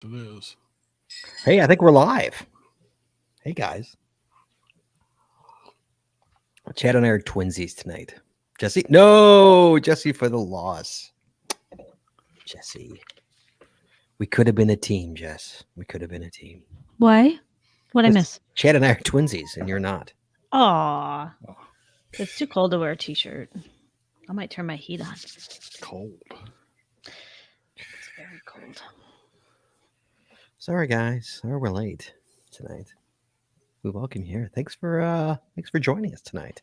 It is. Hey, I think we're live. Hey, guys. Chad and I are twinsies tonight. Jesse? No, Jesse for the loss. Jesse. We could have been a team, Jess. We could have been a team. Why? What'd I miss? Chad and I are twinsies, and you're not. Aw. Oh, It's too cold to wear a t-shirt. I might turn my heat on. cold. It's very cold. Sorry, guys. Sorry we're late tonight. We welcome you here. Thanks for joining us tonight.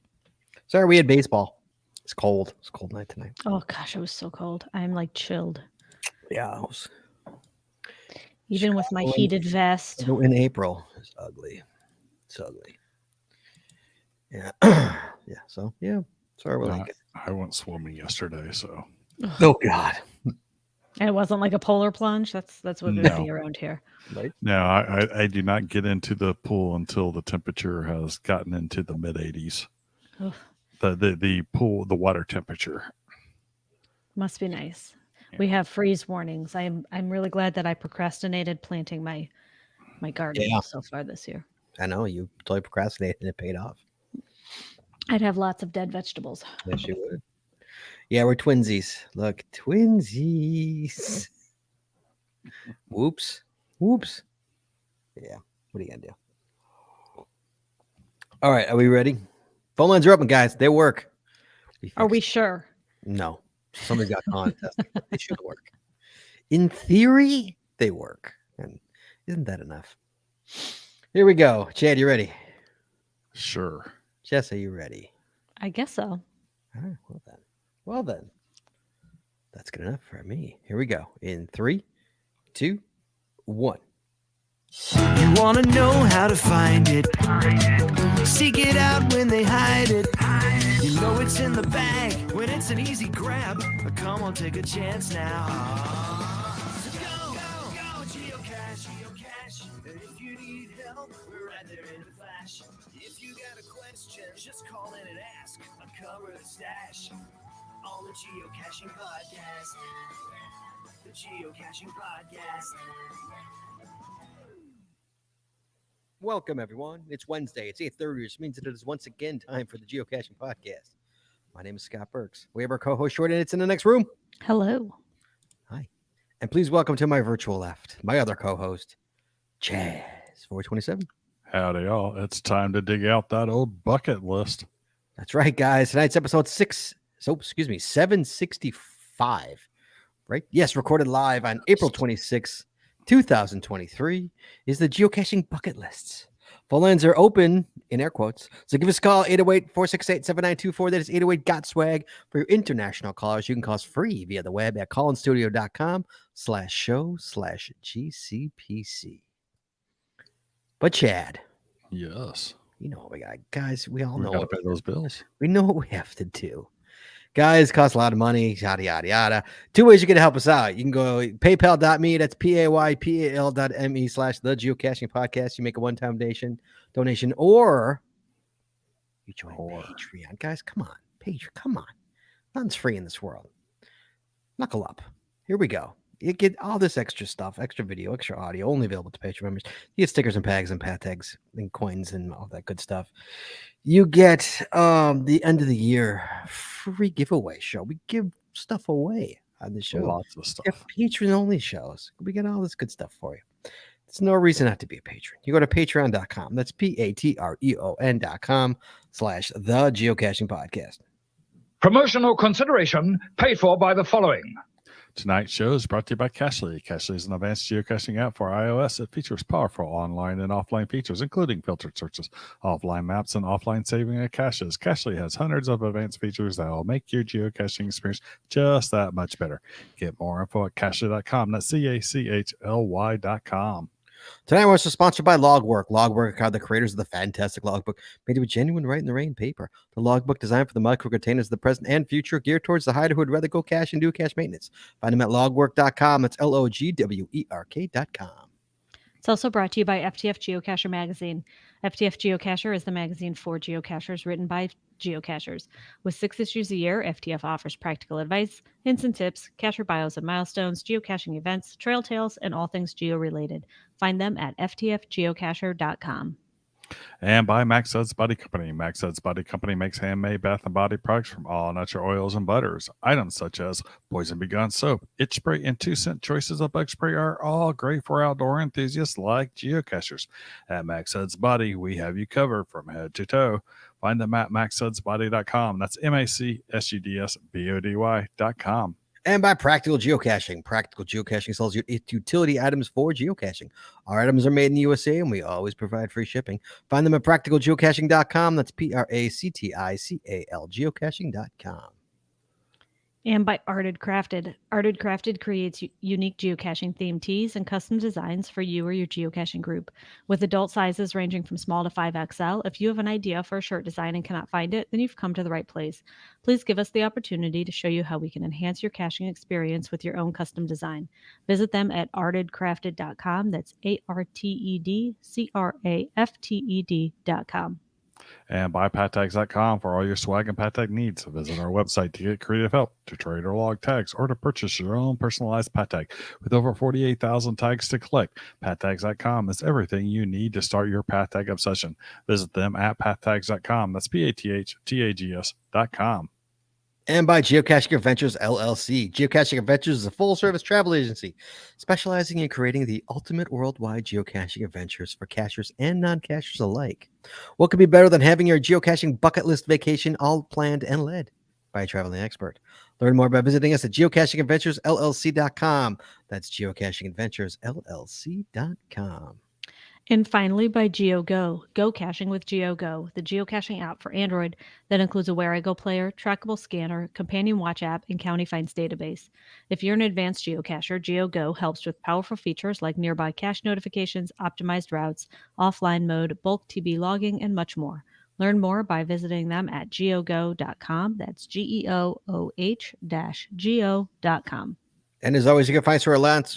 Sorry we had baseball. It's cold. It's a cold night tonight. Oh gosh, it was so cold. I'm like chilled. Yeah, it was Even with my Chicago heated vest. in April. It's ugly. It's ugly. Yeah. Yeah. So yeah. Sorry we're late. I went swimming yesterday, so Oh God. And it wasn't like a polar plunge. That's what it would No. be around here. Right. no, I do not get into the pool until the temperature has gotten into the mid 80s. Ugh. The pool, the water temperature. Must be nice. Yeah. We have freeze warnings. I'm really glad that I procrastinated planting my garden Yeah. so far this year. I know you totally procrastinated and it paid off. I'd have lots of dead vegetables. Yes, you would. Yeah, we're twinsies. Look, twinsies. Whoops. Whoops. Yeah. What are you gonna do? All right, are we ready? Phone lines are open, guys. They work. Are we fixed sure? it. No. Somebody got on testing, but they should work. In theory, they work. And isn't that enough? Here we go. Chad, you ready? Sure. Jess, are you ready? I guess so. All right, well then. Well then. That's good enough for me. Here we go. In 3, 2, 1. You wanna know how to find it. Seek it out when they hide it. You know it's in the bag when it's an easy grab. Come on, take a chance now. So go, geocache. If you need help, we're right there in a flash. If you got a question, just call in and ask. Uncover the stash on the Geocaching Podcast. The Geocaching Podcast. Welcome, everyone. It's Wednesday. It's 8:30, which means that it is once again time for the Geocaching Podcast. My name is Scott Burks. We have our co-host Short, and it's in the next room. Hello. Hi. And please welcome to my virtual left, my other co-host, Chaz427. Howdy, y'all. It's time to dig out that old bucket list. That's right, guys. Tonight's episode 765. Right? Yes, recorded live on April 26th, 2023, is the Geocaching Bucket Lists. Phone lines are open, in air quotes. So give us a call, 808-468-7924. That is 808-GOT-SWAG. For your international callers, you can call us free via the web at callinstudio.com/show/GCPC. But Chad, Yes. you know what we got. Guys, we all We know got to what pay those bills. we know what we have to do. Guys, cost a lot of money, yada, yada, yada. 2 ways you can help us out. You can go paypal.me, that's PAYPAL.me/the Geocaching Podcast. You make a one-time donation, or you join Patreon. Guys, come on. Patreon, come on. Nothing's free in this world. Knuckle up. Here we go. You get all this extra stuff, extra video, extra audio, only available to Patreon members. You get stickers and tags and pat tags and coins and all that good stuff. You get the end of the year free giveaway show. We give stuff away on the show. Lots of We stuff. have patron only shows. We get all this good stuff for you. There's no reason not to be a patron. You go to patreon.com. That's patreon.com/the Geocaching Podcast. Promotional consideration paid for by the following. Tonight's show is brought to you by Cachly. Cachly is an advanced geocaching app for iOS. It features powerful online and offline features, including filtered searches, offline maps, and offline saving of caches. Cachly has hundreds of advanced features that will make your geocaching experience just that much better. Get more info at cachly.com. That's CACHLY.com. Tonight, we're also sponsored by Logwork. Logwork are the creators of the fantastic logbook made with genuine write in the rain paper. The logbook designed for the micro containers of the present and future, geared towards the hider who would rather go cache and do cache maintenance. Find them at logwork.com. That's LOGWERK.com. It's also brought to you by FTF Geocacher Magazine. FTF Geocacher is the magazine for geocachers written by geocachers. With 6 issues a year, FTF offers practical advice, hints and tips, cacher bios and milestones, geocaching events, trail tales, and all things geo-related. Find them at ftfgeocacher.com. And by Max Suds Body Company. Max Suds Body Company makes handmade bath and body products from all natural oils and butters. Items such as Poison Bee Gun soap, itch spray, and 2-cent choices of bug spray are all great for outdoor enthusiasts like geocachers. At Max Suds Body, we have you covered from head to toe. Find them at maxsudsbody.com. That's MACSUDSBODY.com. And by Practical Geocaching. Practical Geocaching sells utility items for geocaching. Our items are made in the USA, and we always provide free shipping. Find them at practicalgeocaching.com. That's PRACTICAL geocaching.com. And by Arted Crafted. Arted Crafted creates unique geocaching themed tees and custom designs for you or your geocaching group. With adult sizes ranging from small to 5XL, if you have an idea for a shirt design and cannot find it, then you've come to the right place. Please give us the opportunity to show you how we can enhance your caching experience with your own custom design. Visit them at artedcrafted.com. That's ARTEDCRAFTED.com. And buy pattags.com for all your swag and pattag needs. Visit our website to get creative help, to trade or log tags, or to purchase your own personalized pattag. With over 48,000 tags to collect, pattags.com is everything you need to start your pattag obsession. Visit them at pattags.com. That's PATHTAGS.com. And by Geocaching Adventures LLC. Geocaching Adventures is a full-service travel agency specializing in creating the ultimate worldwide geocaching adventures for cachers and non-cachers alike. What could be better than having your geocaching bucket list vacation all planned and led by a traveling expert? Learn more by visiting us at geocachingadventuresllc.com. That's geocachingadventuresllc.com. And finally, by GeoGo. Go caching with GeoGo, the geocaching app for Android that includes a Where I Go player, trackable scanner, companion watch app, and county finds database. If you're an advanced geocacher, GeoGo helps with powerful features like nearby cache notifications, optimized routes, offline mode, bulk TB logging, and much more. Learn more by visiting them at geogo.com. That's GEOOH-go.com. And as always, you can find to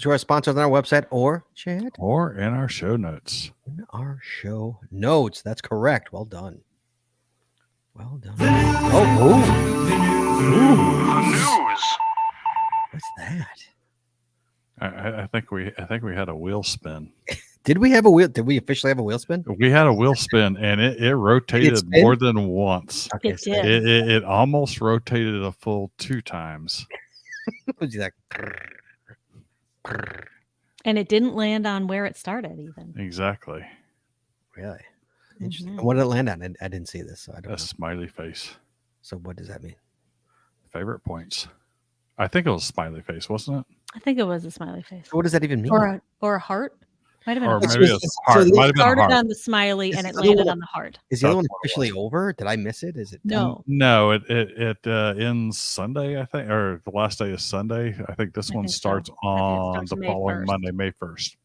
our sponsors on our website or chat Or in our show notes. in our show notes. That's correct. Well done. Well done. Oh, what's that? I think we had a wheel spin. Did we have a wheel? Did we officially have a wheel spin? We had a wheel spin, and it rotated spin? more than once. Okay, It so did. It almost rotated a full 2 times. was like, And it didn't land on where it started, even. Exactly. really interesting. Mhm. And what did it land on? I didn't see this, so I don't A know. smiley face. So what does that mean? Favorite points. I think it was a smiley face, wasn't it? I think it was a smiley face. So what does that even mean? Or a heart. Might have been Or a heart. maybe so it's this- a heart. so It might have It been a started heart. on the smiley This and is it the other landed one. on the heart. Is the other one That's what it officially was. over? Did I miss it? Is it No. No, it ends Sunday, I think, or the last day is Sunday. I think this I one think so. starts I think it on starts the May following 1st. Monday, May 1st.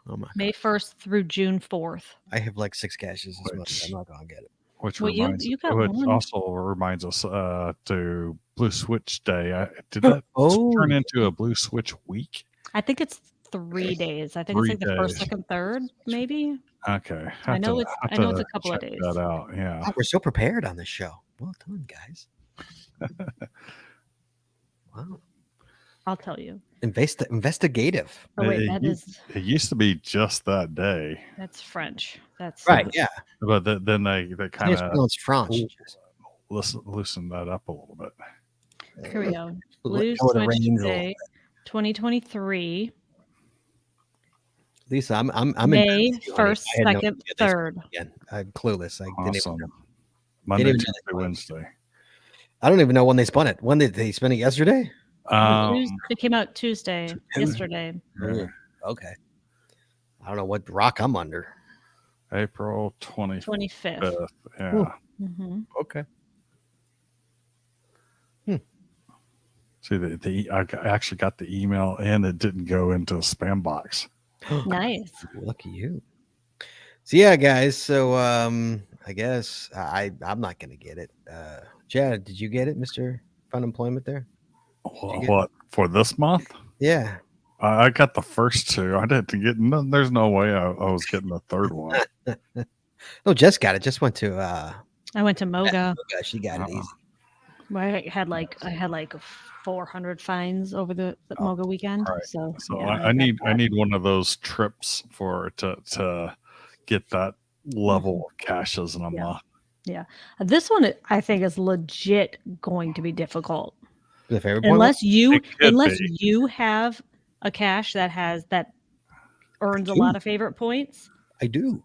Oh my! May 1st through June 4th. I have like 6 caches this month. Which- I'm not gonna get it. Which Well, reminds you got which one. also reminds us to Blue Switch Day. Did that Oh, turn into a Blue Switch week? I think it's 3 days. I think 3 it's like the first, days. second, third, maybe. Okay, I know it's a couple of check days. that out. Yeah, Wow, we're so prepared on this show. Well done, guys. Wow, I'll tell you. investigative. Oh wait, It it used to be just that day, that's French. That's Right? Yeah. but then they kind It's of pronounced French. loosen that up a little bit. Here we go. Lower Blue the Switch reins a little Day, 2023, Lisa, I'm May impressed with you, honey. 1st, I had no 2nd, idea this 3rd. Again, I'm clueless. I didn't even Awesome. know. Monday, even know Tuesday, that. Wednesday. I don't even know when they spun it. When did they spin it? Yesterday? It came out Tuesday, Tuesday. yesterday. yeah, Okay. I don't know what rock I'm under. April 25th. 25th. Yeah. hmm Okay. See, I actually got the email and it didn't go into a spam box. Nice. Lucky you. So yeah, guys. So I guess I'm not gonna get it. Chad, did you get it, Mr. Fun Employment there? you get- What for this month? Yeah. I got the first 2. I didn't get. No, there's no way I was getting the third one. No, Jess got it. Just went to I went to Moga. Oh gosh, she got it easy. Where I had like 400 fines over the Moga weekend. right. So So yeah, I need one of those trips for to get that level of caches in a Yeah. month. Yeah. This one I think is legit going to be difficult. The favorite point. Unless you It could be. have a cache that earns a lot of favorite points. I do.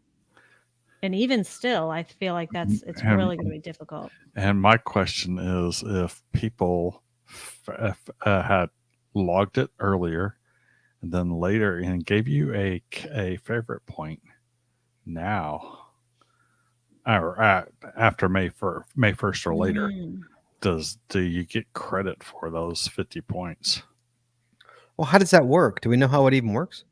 And even still, I feel like it's And- really going to be difficult. And my question is, if people had logged it earlier and then later and gave you a favorite point now, or after May 1st or later, Mm. do you get credit for those 50 points? Well, how does that work? Do we know how it even works?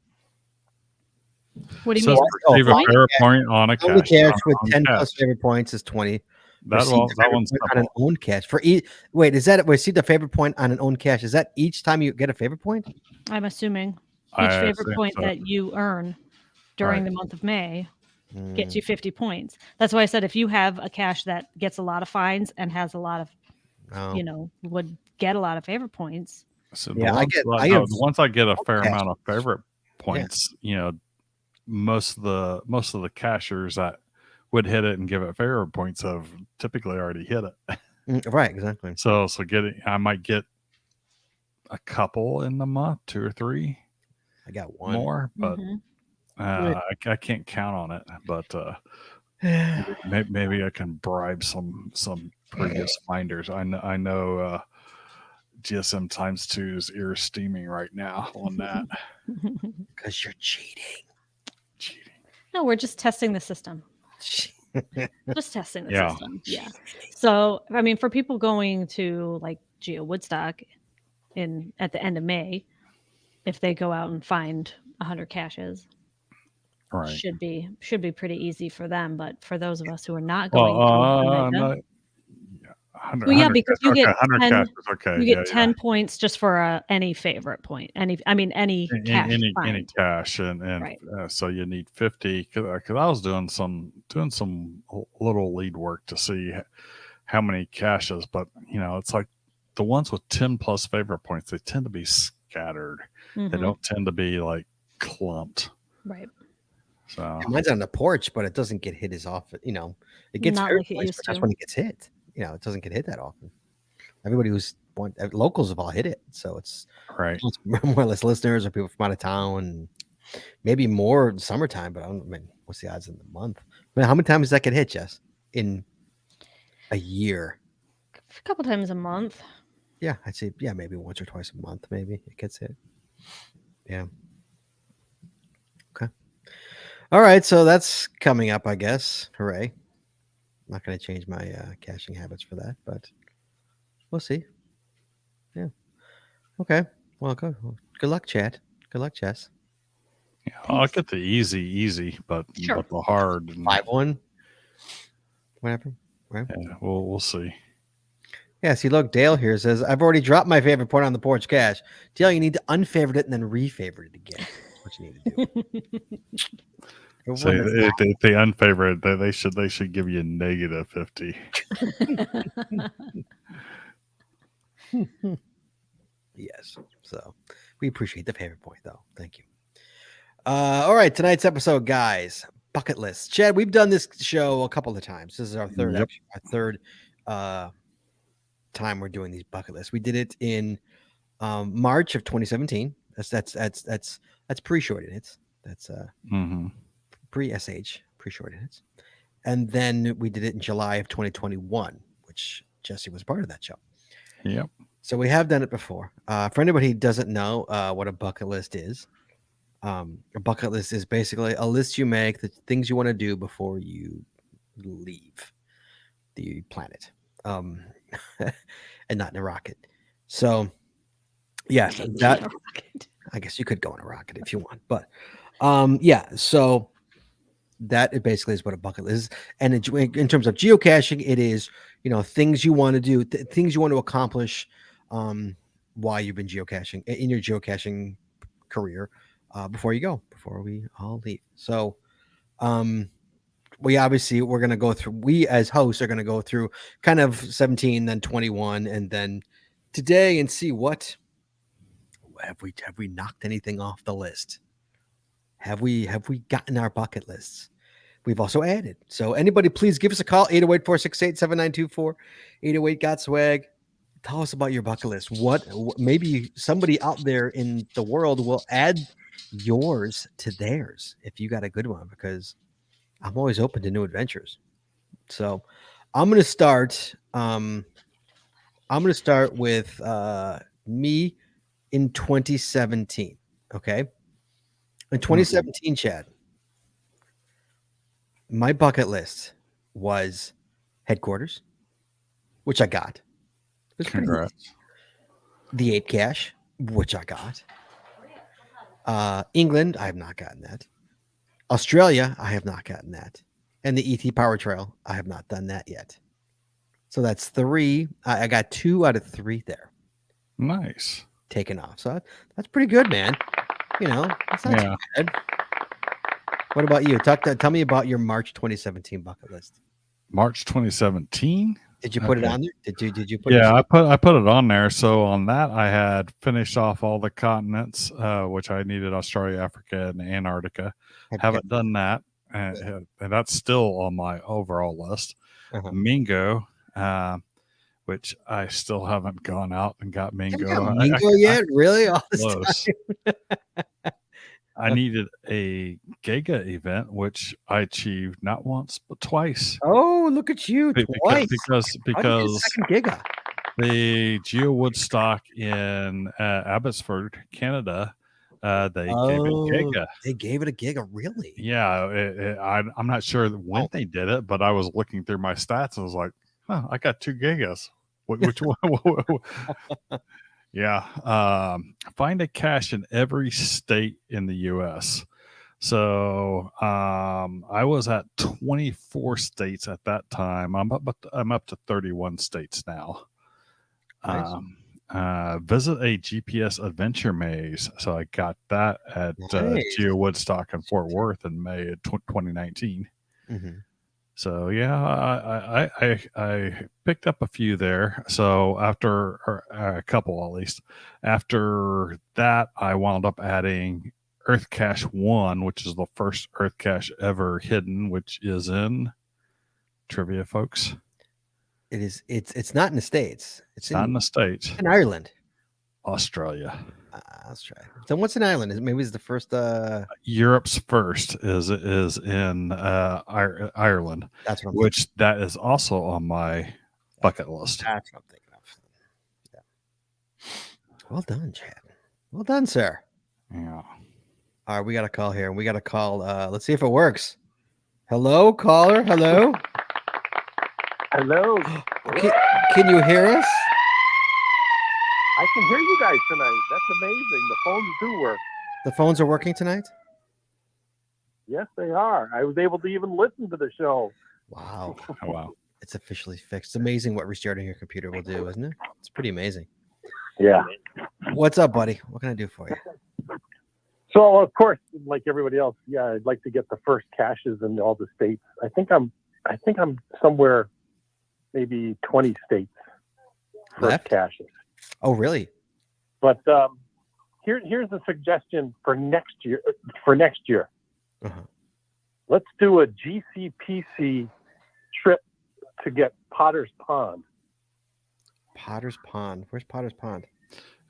What do you Says mean? receive a Point? favorite point on a Only cache. cache with on 10 cache. plus favorite points is 20. That Receive one, the that favorite one's point on an simple. own cache. Wait, is that receive the favorite point on an own cache? Is that each time you get a favorite point? I'm assuming I each favorite assume point so. that you earn during Right. the month of May gets Mm. you 50 points. That's why I said if you have a cache that gets a lot of fines and has a lot of, Oh. would get a lot of favorite points. So Yeah, the ones I get a fair amount of favorite points, most of the cashers that would hit it and give it favorite points have typically already hit it. Right, exactly. So I might get a couple in the month, 2 or 3 I got one. more, but Mhm. I can't count on it. But maybe I can bribe some previous finders. I know GSM times 2's ear steaming right now on that. Because you're cheating. No, we're just testing the system. Just testing the Yeah. system. Yeah. So, I mean, for people going to like Geo Woodstock at the end of May, if they go out and find 100 caches, Right. should be pretty easy for them. But for those of us who are not going to Omega, no, 100, well, yeah, because you get 100 10, caches. Okay, you get 10 points just for any favorite point. Any cache any find. cache, and Right. So you need 50. Because I was doing some little lead work to see how many caches, but it's like the ones with 10 plus favorite points, they tend to be scattered. They Mhm. don't tend to be like clumped. Right. So Yeah, mine's on the porch, but it doesn't get hit as often. It gets Not favorite like it points, used but that's to. when it gets hit. It doesn't get hit that often. Everybody locals have all hit it, so it's right. it's more or less listeners or people from out of town, maybe more in summertime. But I mean, what's the odds in the month? I mean, how many times does that get hit, Jess? In a year? A couple times a month. Yeah, I'd say maybe once or twice a month. Maybe it gets hit. Yeah. Okay. All right, so that's coming up, I guess. Hooray! I'm not going to change my caching habits for that, but we'll see. Yeah. Okay. Well, good luck, Chad. Good luck, Jess. Yeah, I'll get the easy, but Sure. the hard 5-1. Whatever. Right. Yeah, we'll see. Yeah, see, look, Dale here says, I've already dropped my favorite point on the porch cache. Dale, you need to unfavorite it and then refavorite it again. That's what you need to do. So if they unfavorite, they should give you negative 50. Yes. So we appreciate the favorite point, though. Thank you. All right, tonight's episode, guys. Bucket list. Chad, we've done this show a couple of times. This is our third, Yep. our third time we're doing these bucket lists. We did it in March of 2017. That's pre-shorted hits. That's pre-SH, pre-shorted hits. And then we did it in July of 2021, which Jesse was part of that show. Yep. So we have done it before. For anybody who doesn't know what a bucket list is, a bucket list is basically a list you make, the things you want to do before you leave the planet, and not in a rocket. So, yes, that I guess you could go in a rocket if you want, but yeah. So that basically is what a bucket list is. And in terms of geocaching, it is things you want to do, things you want to accomplish while you've been geocaching in your geocaching career before we all leave. So we're going to go through, we as hosts are going to go through kind of 17, then 21, and then today and see what have we knocked anything off the list? Have we gotten our bucket lists? We've also added. So anybody, please give us a call, 808-468-7924, 808 got swag. Tell us about your bucket list. What maybe somebody out there in the world will add yours to theirs if you got a good one, because I'm always open to new adventures. So I'm going to start. I'm going to start with me in 2017. Okay. In 2017, Chad, my bucket list was headquarters, which I got. It was pretty Congrats. easy. The 8 cache, which I got. England, I have not gotten that. Australia, I have not gotten that. And the ET Power Trail, I have not done that yet. So that's 3. I got 2 out of 3 there Nice. taken off. So that's pretty good, man. You know, that's not too bad. What about you? Tell me about your March 2017 bucket list. March 2017. Did you put it on there? Did you put? Yeah, I put it on there. So on that, I had finished off all the continents, which I needed: Australia, Africa, and Antarctica. Haven't done that, and that's still on my overall list. Mingo, which I still haven't gone out and got Mingo. Mingo yet? Really? All this Close. time? I needed a Giga event, which I achieved not once but twice. Oh, look at you! Twice. Because second Giga. the Geo Woodstock in Abbotsford, Canada, they gave it Giga. They gave it a Giga, really? Yeah, I'm not sure when they did it, but I was looking through my stats and was like, "Huh, I got 2 Gigas. Which one?" Yeah. Find a cache in every state in the U.S. So I was at 24 states at that time. I'm up to 31 states now. Nice. Visit a GPS adventure maze. So I got that at Geo Woodstock in Fort Worth in May of 2019. So yeah, I picked up a few there. So after a couple, at least after that, I wound up adding Earth Cache 1, which is the first Earth cache ever hidden, which is in trivia, folks. It is. It's not in the States. It's not in the States. In Ireland, Australia. Australia. So what's in Ireland? Maybe it's the first. Europe's first is in Ireland. That's what I'm that is also on my bucket list. That's what I'm thinking of. Yeah. Well done, Chad. Well done, sir. Yeah. All right, we got a call here. We got a call. Let's see if it works. Hello, caller. Hello. Hello. Can you hear us? I can hear you guys tonight. That's amazing. The phones do work. The phones are working tonight? Yes, they are. I was able to even listen to the show. Wow. Oh, wow. It's officially fixed. It's amazing what restarting your computer will do, isn't it? It's pretty amazing. Yeah. What's up, buddy? What can I do for you? So, of course, like everybody else, yeah, I'd like to get the first caches in all the states. I think I'm somewhere maybe 20 states first caches. Oh, really? But here's a suggestion for next year. Let's do a GCPC trip to get Potter's Pond. Potter's Pond. Where's Potter's Pond?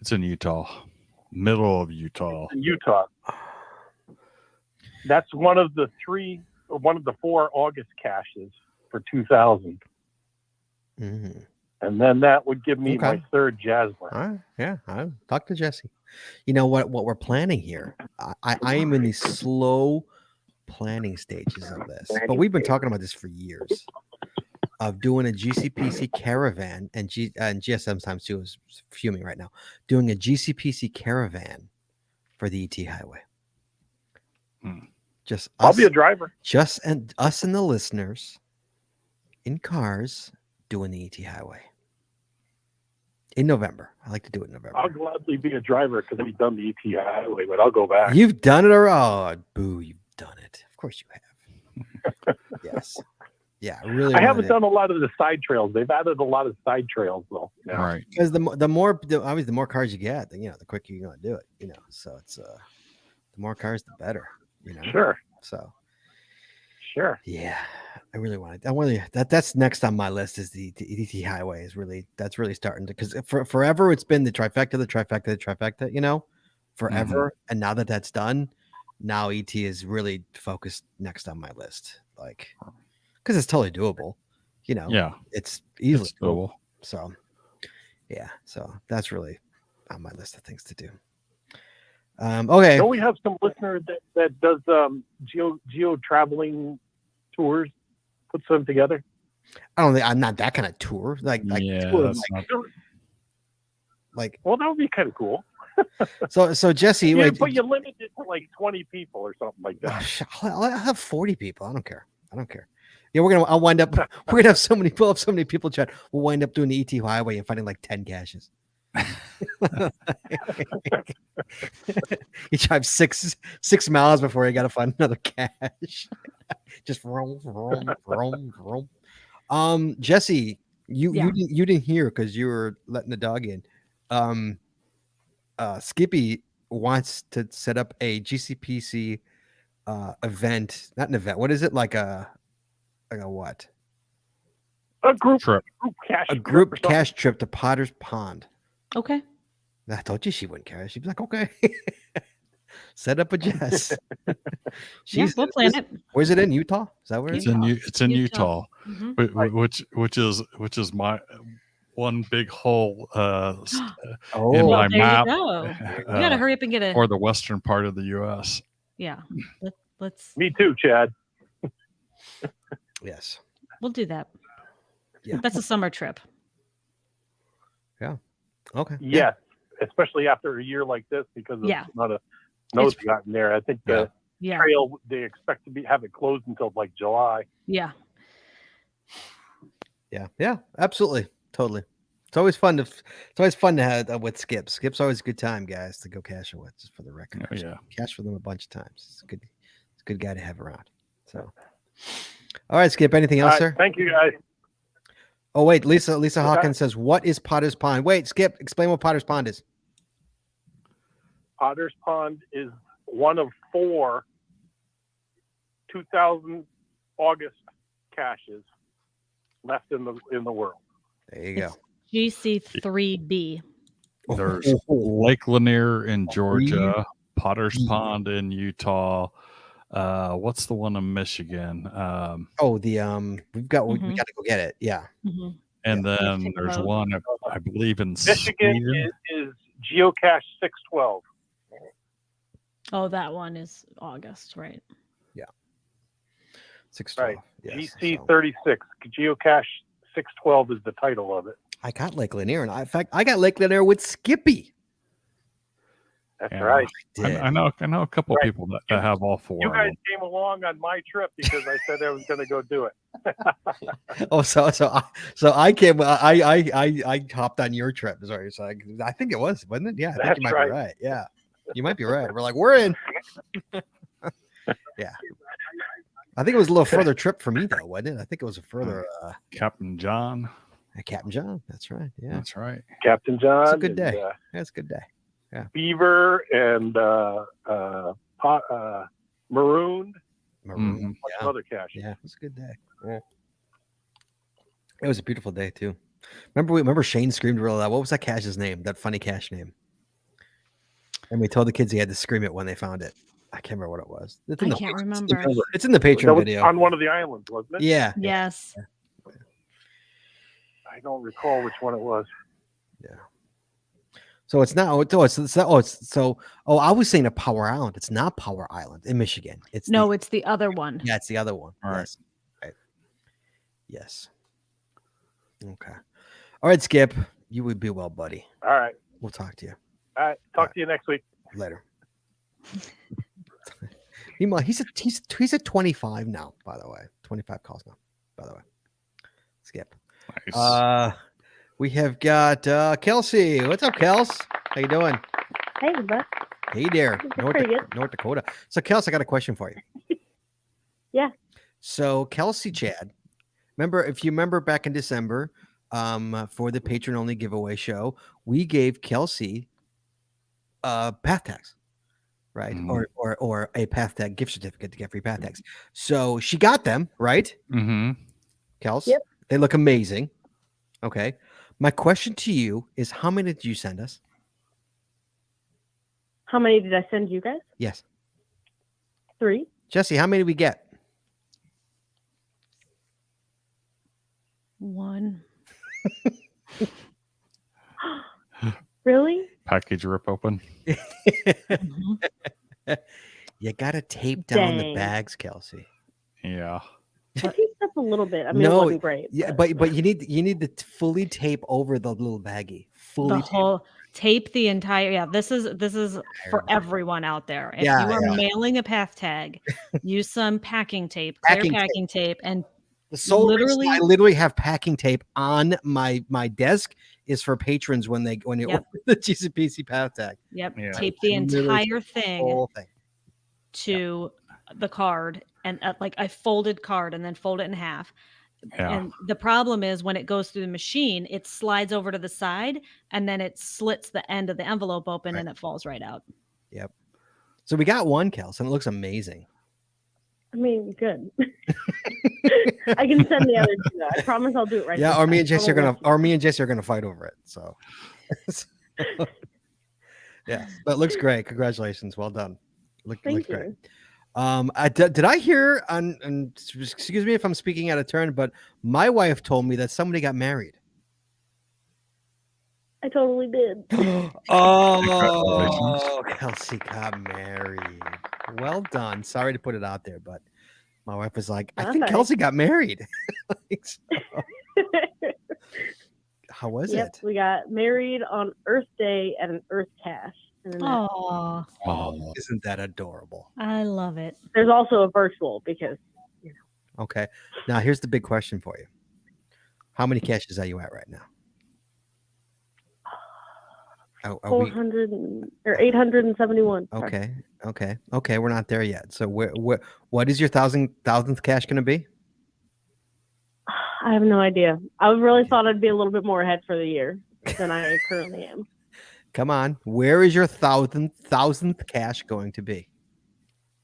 It's in Utah. Middle of Utah. In Utah. That's one of the 4 August caches for 2000. And then that would give me my third Jazzler. All right. Yeah. I'll talk to Jesse. You know what we're planning here? I am in the slow planning stages of this, but we've been talking about this for years, of doing a GCPC caravan, and GSM times 2 is fuming right now, doing a GCPC caravan for the ET Highway. Just us, I'll be a driver. Us and the listeners in cars doing the ET Highway in November. I like to do it in November. I'll gladly be a driver because I've done the ET Highway, but I'll go back. You've done it already. Oh, boo! You've done it. Of course you have. Yes. Yeah, I really. I haven't done a lot of the side trails. They've added a lot of side trails though. Now. Right. Because the more obviously the more cars you get, then the quicker you're gonna do it. So it's the more cars the better. Sure. So Sure. yeah, I really want it. That's next on my list is the ET highway that's really starting to, because forever it's been the trifecta, forever. And now that's done, now ET is really focused next on my list, like, because it's totally doable. Yeah. It's easily It's doable. So yeah, so that's really on my list of things to do. Okay. Don't we have some listener that does geo traveling tours, puts them together? I don't think I'm not that kind of tour. Like Yeah, tour, that's like well, that would be kind of cool. so Jesse, Yeah, wait, but you limit it to like 20 people or something like that. I'll have 40 people. I don't care. Yeah, I'll wind up. We're gonna have so many people chat. We'll wind up doing the ET highway and finding like 10 caches. You drive 6 miles before you got to find another cache. Just roam. Jesse, you didn't hear because you were letting the dog in. Skippy wants to set up a GCPC event, not an event. What is it, like a what? A group Trip. cache. A group cache trip to Potter's Pond. Okay. I told you she wouldn't care. She'd be like, okay. Set up a Jess. We'll plan it. Where's it in Utah? Is that where It's in Utah, Mhm. which is my one big hole in Oh, my There map you go. You gotta hurry up and get for the western part of the U.S. Yeah. Let's. Me too, Chad. yes. We'll do that. Yeah. That's a summer trip. Yeah. Okay. Yes, especially after a year like this, because of not a nose gotten there. I think the trail, they expect to have it closed until like July. Yeah. Yeah. Absolutely. Totally. It's always fun to have with Skip. Skip's always a good time, guys, to go caching with, just for the record. Oh, yeah. Cache for them a bunch of times. It's a good guy to have around. So, all right, Skip. Anything else, sir? Thank you, guys. Oh wait, Lisa Hawkins says, "What is Potter's Pond?" Wait, Skip, explain what Potter's Pond is. Potter's Pond is one of 4 2000 August caches left in the world. There you go. GC3B. There's Lake Lanier in Georgia, Potter's Pond in Utah. What's the one in Michigan? We got to go get it. Yeah. Mm-hmm. And then there's one, I believe, in Michigan is Geocache 612. Oh, that one is August, right? Yeah. 612. Right. Yes, GC 36. Geocache 612 is the title of it. I got Lake Lanier, and in fact, I got Lake Lanier with Skippy. That's right. I know a couple of people that have all 4. You guys came along on my trip because I said I was going to go do it. Oh, so I came. I hopped on your trip. Sorry, so I think it was, wasn't it? Yeah, I think you might be right. Yeah, you might be right. We're like, we're in. Yeah, I think it was a little further trip for me though, wasn't it? I think it was a further. Captain John. Captain John. That's right. Yeah, that's right. Captain John. It's a good day. That's a good day. Yeah. Beaver and Marooned. Other caches. Yeah, it was a good day. Yeah. It was a beautiful day too. Remember Shane screamed real loud. What was that cache's name? That funny cache name. And we told the kids he had to scream it when they found it. I can't remember what it was. I can't remember. It's in the Patreon video. On one of the islands, wasn't it? Yeah. Yes. Yeah. I don't recall which one it was. Yeah. So it's not. I was saying a Power Island. It's not Power Island in Michigan. It's the other one. Yeah, it's the other one. All right. Yes. Right. Yes. Okay. All right, Skip. You would be well, buddy. All right. We'll talk to you. All right. Talk to you next week. Later. He's at 25 now, by the way. 25 calls now, by the way. Skip. Nice. We have got Kelsey. What's up, Kels? How you doing? Hey, bud. Hey there, Pretty good. North Dakota. So, Kels, I got a question for you. Yeah. So Kelsey Chad, if you remember back in December, for the patron only giveaway show, we gave Kelsey path tags, right? Mhm. Or a path tag gift certificate to get free path tags. So she got them, right? Mm-hmm. Kels? Yep. They look amazing. Okay. My question to you is, how many did you send us? How many did I send you guys? Yes. 3. Jesse, how many did we get? 1. Really? Package rip open. Mhm. You got to tape down the Dang. bags, Kelsey. Yeah. I think that's a little bit. I mean, No, it wasn't great. Yeah, but you need to fully tape over the little baggie. The Fully whole tape the entire. Yeah, this is for Entire- everyone out there. If Yeah, you are yeah. mailing a path tag, use some packing tape, clear Packing packing tape, and The sole reason I literally- literally have packing tape on my desk is for patrons when they Yep. order the GCPC path tag. yep, Yeah. tape the Literally entire thing Whole thing. to the card, and like a folded card, and then fold it in half. Yeah. And the problem is when it goes through the machine, it slides over to the side, and then it slits the end of the envelope open, Right. and it falls right out. Yep. So we got one, Kels, and it looks amazing. I mean, good. I can send the other 2. I promise I'll do it right. Yeah, this or me time. and Jesse are gonna fight over it. So yeah, but it looks great. Congratulations, well done. Looks Thank great. you. Did I hear and excuse me if I'm speaking out of turn, but my wife told me that somebody got married. I totally did. Oh, Kelsey got married. Well done. Sorry to put it out there, but my wife was like, I That's think all right. Kelsey got married. Like, so, how was Yep, it? we got married on Earth Day at an Earth cache. And then Oh, Oh. Isn't that adorable? I love it. there's also a virtual because Okay. Now here's the big question for you. How many caches are you at right now? Are we 400 or 871. Sorry. okay? We're not there yet. So what is your thousandth cache going to be? I have no idea. I really thought I'd be a little bit more ahead for the year than I currently am. Come on. Where is your thousandth cache going to be?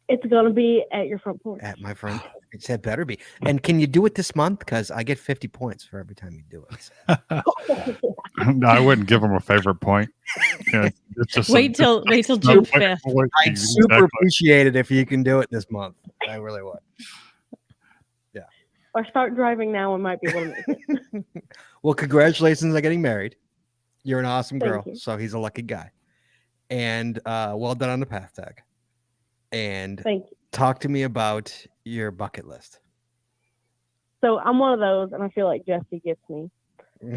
It's gonna be at your front porch. At my front. It said better be. And can you do it this month? Because I get 50 points for every time you do it. No, I wouldn't give him a favorite point. Yeah, it's just Wait till June 5th. I'd super appreciate it if you can do it this month. I really would. Or start driving now and might be able to make it. Well, congratulations on getting married. You're an awesome Thank girl. you. So he's a lucky guy. And well done on the path tag. And Thank you. talk to me about your bucket list. So I'm one of those, and I feel like Jesse gets me,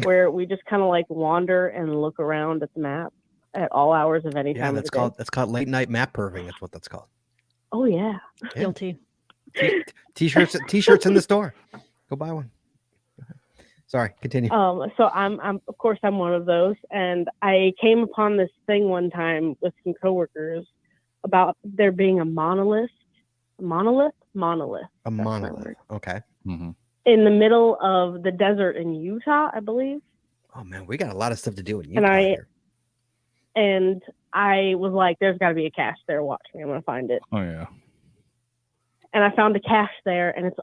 where we just kind of like wander and look around at the map at all hours of any Yeah, time that's of the day. called late night map perving. That's what that's called. Oh yeah. Yeah. Guilty. T-shirts in the store. Go buy one. Sorry, continue. So I'm of course I'm one of those, and I came upon this thing one time with some coworkers about there being a monolith. A That's my monolith. word. Okay. Mm-hmm. In the middle of the desert in Utah, I believe. Oh man, we got a lot of stuff to do in And Utah here. And I was like, there's got to be a cache there. Watch me. I'm going to find it. Oh yeah. And I found a cache there, and it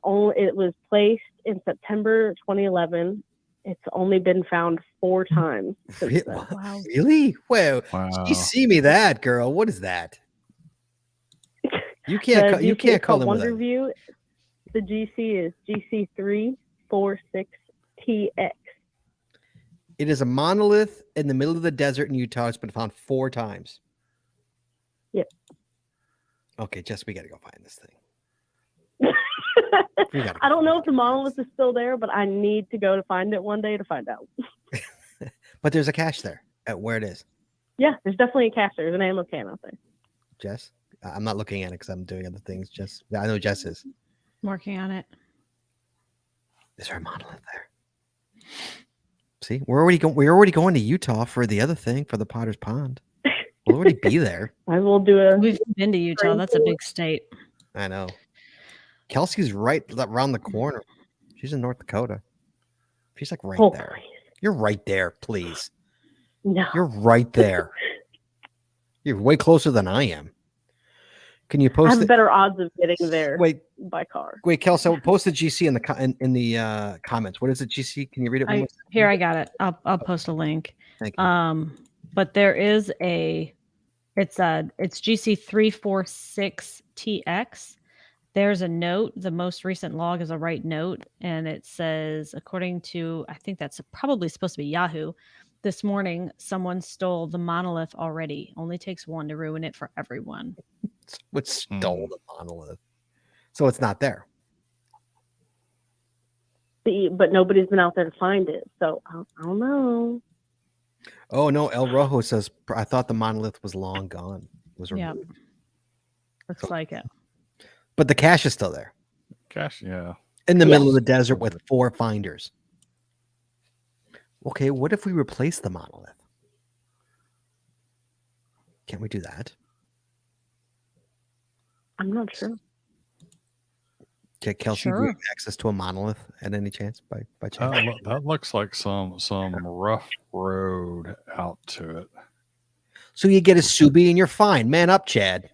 was placed in September 2011. It's only been found 4 times since Re- then. Wow. Really? Well, Wow. you see me that girl. What is that? You can't. The You GC can't is call called them Wonder that. View. The GC is GC346TX. It is a monolith in the middle of the desert in Utah. It's been found 4 times. Yep. Okay, Jess, we got to go find this thing. I don't know if the monolith is still there, but I need to go to find it one day to find out. But there's a cache there at where it is. Yeah, there's definitely a cache there. There's an ammo can out there. Jess, I'm not looking at it because I'm doing other things. Jess, I know Jess is. I'm working on it. Is there a monolith there? See, we're already going to Utah for the other thing for the Potter's Pond. We'll already be there. Might as well do a. We've been to Utah. That's a big state. I know. Kelsey's right around the corner. She's in North Dakota. She's like right Oh, there. please. You're right there, please. No. You're right there. You're way closer than I am. Can you I post have it? better odds of getting there Wait, by car. Kelsey, post the GC in the comments. What is it, GC? Can you read it? one more time? Here, I got it. I'll post a link. Thank you. But there is it's GC346TX. There's a note. The most recent log is a right note, and it says, according to, I think that's probably supposed to be Yahoo, this morning someone stole the monolith already. Only takes one to ruin it for everyone. What stole the monolith? So it's not there. But nobody's been out there to find it, so I don't know. Oh no, El Rojo says I thought the monolith was long gone. Was Yeah. removed. Looks like it. But the cache is still there. Cache, yeah. In the Yes. middle of the desert with 4 finders. Okay, what if we replace the monolith? Can't we do that? I'm not sure. Okay, Kelsey, do you Sure. have access to a monolith at any chance by chance? That looks like some rough road out to it. So you get a Subi and you're fine. Man up, Chad.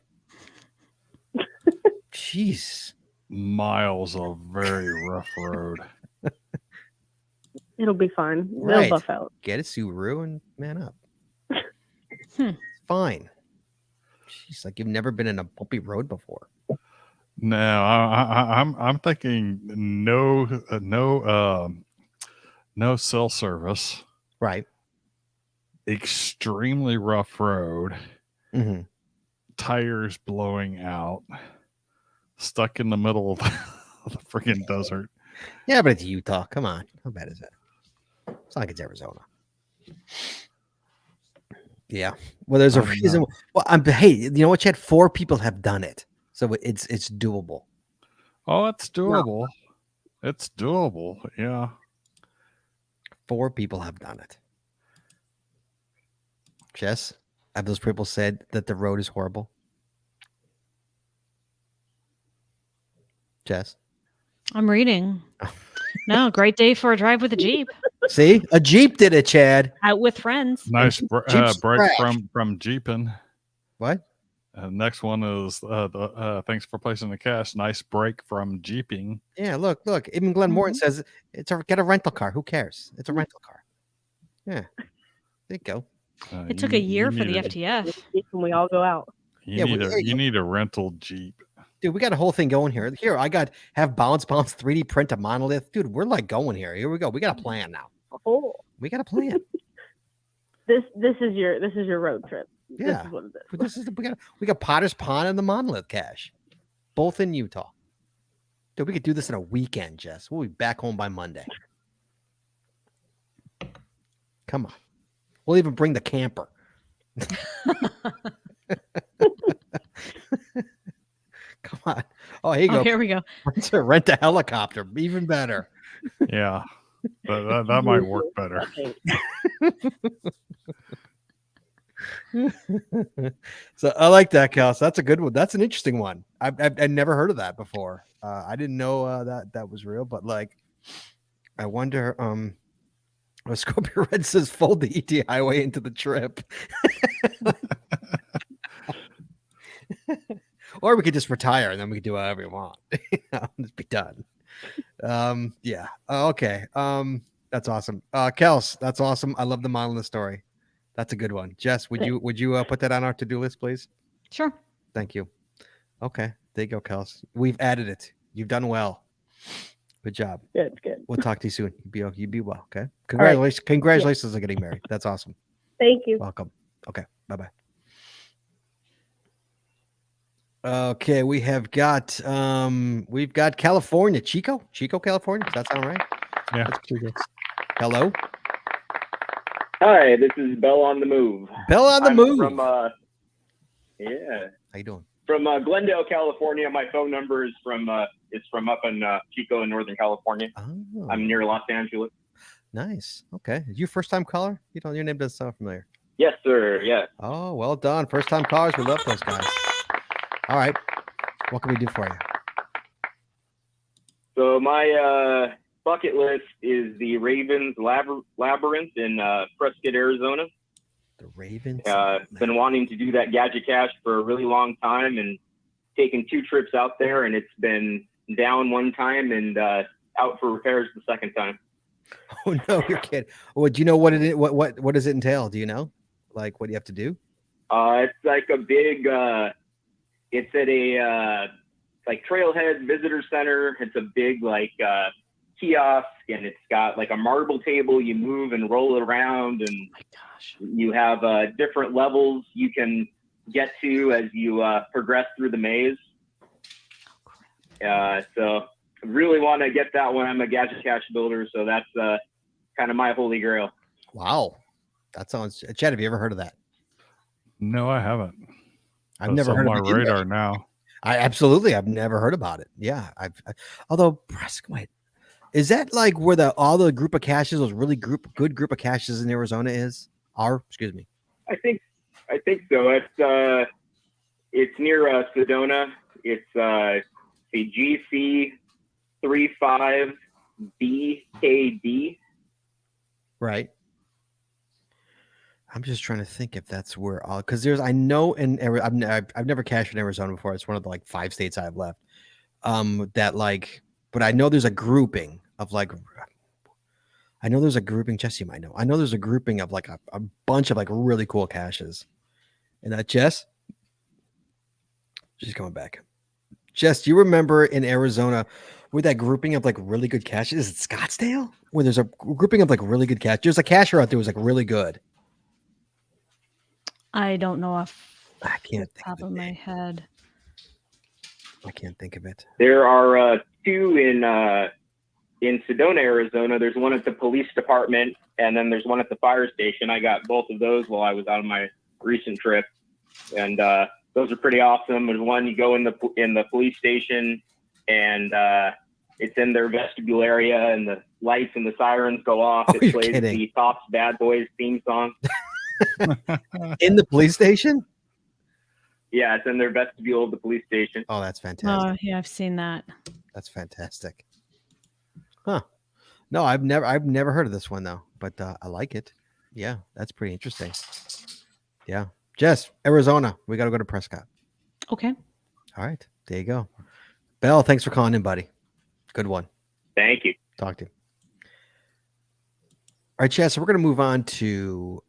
Jeez. Miles of very rough road. It'll be fine. Right. They'll buff out. Get a Subaru and man up. Hmm. Fine. Jeez, like you've never been in a bumpy road before. No, I'm thinking no cell service. Right. Extremely rough road. Mm-hmm. Tires blowing out. Stuck in the middle of the freaking desert. Yeah, but it's Utah. Come on. How bad is that? It's not like it's Arizona. Yeah. Well, there's a reason. Well, hey, you know what, Chad? 4 people have done it. So it's doable. Oh, it's doable. It's doable. Yeah. 4 people have done it. Jess, have those people said that the road is horrible? Jess? I'm reading. No, great day for a drive with a Jeep. See? A Jeep did it, Chad. Out with friends. Nice Jeep's break trash. from Jeeping. What? Next one is thanks for placing the cash. Nice break from Jeeping. Yeah, look. Even Glenn Morton says get a rental car. Who cares? It's a rental car. Yeah. There you go. It took a year for the FTF. When we all go out. You need a rental Jeep. Dude, we got a whole thing going here. Here, I have Bounce 3D print a monolith. Dude, we're like going here. Here we go. We got a plan now. Oh, We got a plan. this is your road trip. Yeah. This is what it is. This is we got Potter's Pond and the monolith cache. Both in Utah. Dude, we could do this in a weekend, Jess. We'll be back home by Monday. Come on. We'll even bring the camper. Come on. Oh, here you go. Here we go. Rent a helicopter. Even better. Yeah. That might work better. So I like that, Kels. That's a good one. That's an interesting one. I've never heard of that before. I didn't know that was real, but like, I wonder. Scorpio Red says fold the ET highway into the trip. Or we could just retire and then we could do whatever we want. Just be done. Yeah. Okay. That's awesome. Kels, that's awesome. I love the monolith story. That's a good one. Jess, would you put that on our to-do list, please? Sure. Thank you. Okay. There you go, Kels. We've added it. You've done well. Good job. Good. We'll talk to you soon. You be well. Okay. Right. Congratulations on getting married. That's awesome. Thank you. Welcome. Okay. Bye-bye. Okay, we've got California. Chico, California. Does that sound right? Yeah. Chico. Hello. Hi, this is Bell on the Move. Bell on the move. From How you doing? From Glendale, California. My phone number is from up in Chico in Northern California. Oh, I'm near Los Angeles. nice. Okay. Is you first time caller? Your name doesn't sound familiar. Yes, sir. Yes. Oh, well done. First time callers. We love those guys. All right. What can we do for you? So my bucket list is the Ravens Labyrinth in Prescott, Arizona. The Ravens. Been wanting to do that gadget cache for a really long time, and taken 2 trips out there, and it's been down one time and out for repairs the second time. Oh no, you're kidding. Well, do you know what it what does it entail? Do you know? Like what do you have to do? It's like a big. It's at a like Trailhead Visitor Center. It's a big like kiosk, and it's got like a marble table you move and roll it around, and My gosh. you have different levels you can get to as you progress through the maze. So I really want to get that one. I'm a gadget cache builder, so that's kind of my holy grail. Wow, that sounds. Chad, have you ever heard of that? No, I haven't. I've That's never on heard my of it either. radar now. I've never heard about it. Yeah, although Prescott, is that like where all the group of caches, those really good group of caches in Arizona excuse me. I think so. It's near Sedona. It's the GC35BKD. Right. I'm just trying to think if that's where because I know I've never cached in Arizona before. It's one of the like 5 states I've left. That like, but I know there's a grouping of like. I know there's a grouping. Jesse might know. I know there's a grouping of like a bunch of like really cool caches. And that Jess, she's coming back. Jess, do you remember in Arizona where that grouping of like really good caches? Is it Scottsdale? Where there's a grouping of like really good caches. There's a cacher out there who's like really good. I don't know off I can't the top of my head. I can't think of it. There are 2 in Sedona, Arizona. There's one at the police department, and then there's one at the fire station. I got both of those while I was on my recent trip, and those are pretty awesome. There's one you go in the police station, and it's in their vestibule area, and the lights and the sirens go off. Oh, It plays the Tops Bad Boys theme song. In the police station? Yeah, it's in their vestibule of the police station. Oh, that's fantastic. Oh, yeah, I've seen that. That's fantastic. Huh. No, I've never heard of this one though, but I like it. Yeah, that's pretty interesting. Yeah. Jess, Arizona. We got to go to Prescott. Okay. All right. There you go. Bell, thanks for calling in, buddy. Good one. Thank you. Talk to you. All right, Chad. So we're going to move on to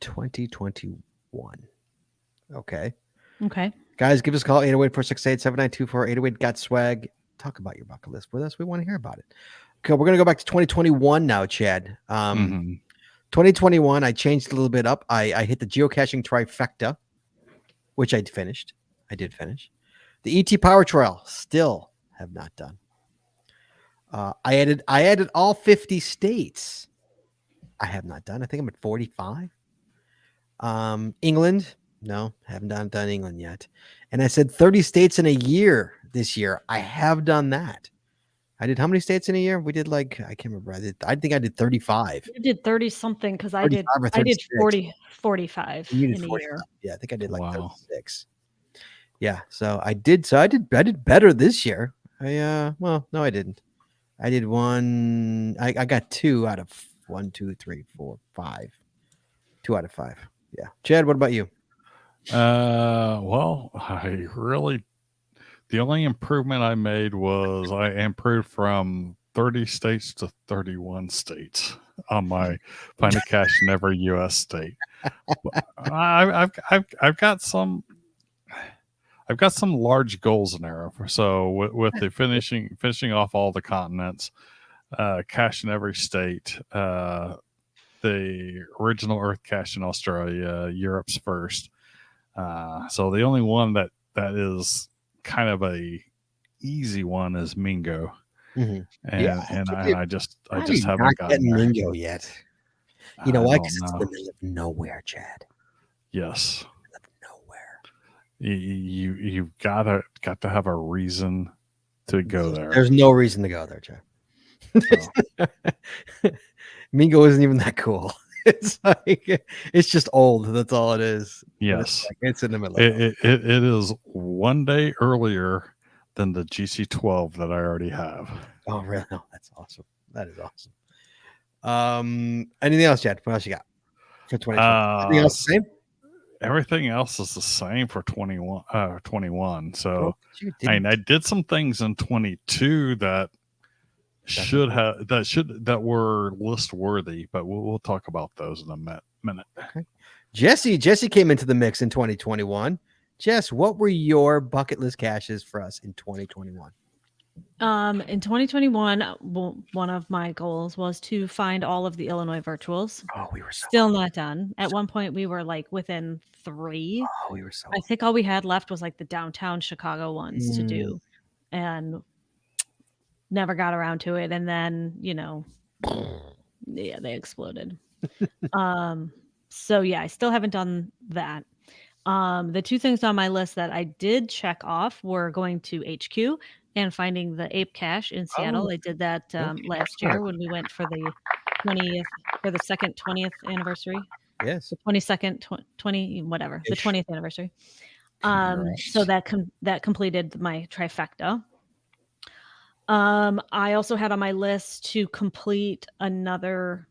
2021. Okay. Okay. Guys, give us a call, 808-468-7924, 808 got swag. Talk about your bucket list with us. We want to hear about it. Okay, we're going to go back to 2021 now, Chad. 2021, I changed a little bit up. I hit the geocaching trifecta, which I finished. I did finish. The ET Power Trail, still have not done. I added all 50 states. I have not done. I think I'm at 45. England, no, haven't done England yet. And I said 30 states in a year this year. I have done that. I did how many states in a year? We did like, I can't remember. I think I did 35. You did 30 something because I did 45 You did in a 40. year. Yeah, I think I did like Wow. 36. Yeah, so I did better this year. Well, no, I didn't. I did one. I got 2 out of 1, 2, 3, 4, 5. 2 out of 5. Yeah. Chad, what about you? Well, the only improvement I made was I improved from 30 states to 31 states on my find a cache in every U.S. state. I've got some large goals in there. So with the finishing off all the continents, cache in every state, the original Earth cache in Australia, Europe's first. So the only one that is kind of a easy one is Mingo. Mm-hmm. And I just haven't not gotten there. Mingo yet. You know why? I Because don't it's know. in the middle of nowhere, Chad. Yes. Nowhere. You've got to have a reason to go there. There's no reason to go there, Chad. Oh. Mingo isn't even that cool. It's like it's just old. That's all it is. Yes. It's in the middle. It is one day earlier than the GC12 that I already have. Oh, really? Oh, that's awesome. That is awesome. Anything else, Chad? What else you got for 2020? Anything else the same? Everything else is the same for 21. So You I did some things in 22 that that were list worthy, but we'll talk about those in a minute. Okay. Jesse came into the mix in 2021. Jess, what were your bucket list caches for us in 2021? In 2021, one of my goals was to find all of the Illinois virtuals. Oh, we were still not done. At one point, we were like within 3. Oh, we were so. I think all we had left was like the downtown Chicago ones to do, and never got around to it. And then, yeah, they exploded. So yeah, I still haven't done that. The 2 things on my list that I did check off were going to HQ and finding the ape cache in Seattle. I did that last year when we went for the 20th anniversary. Yes. The 22nd, 20, whatever, the 20th anniversary. So that completed my trifecta. I also had on my list to complete another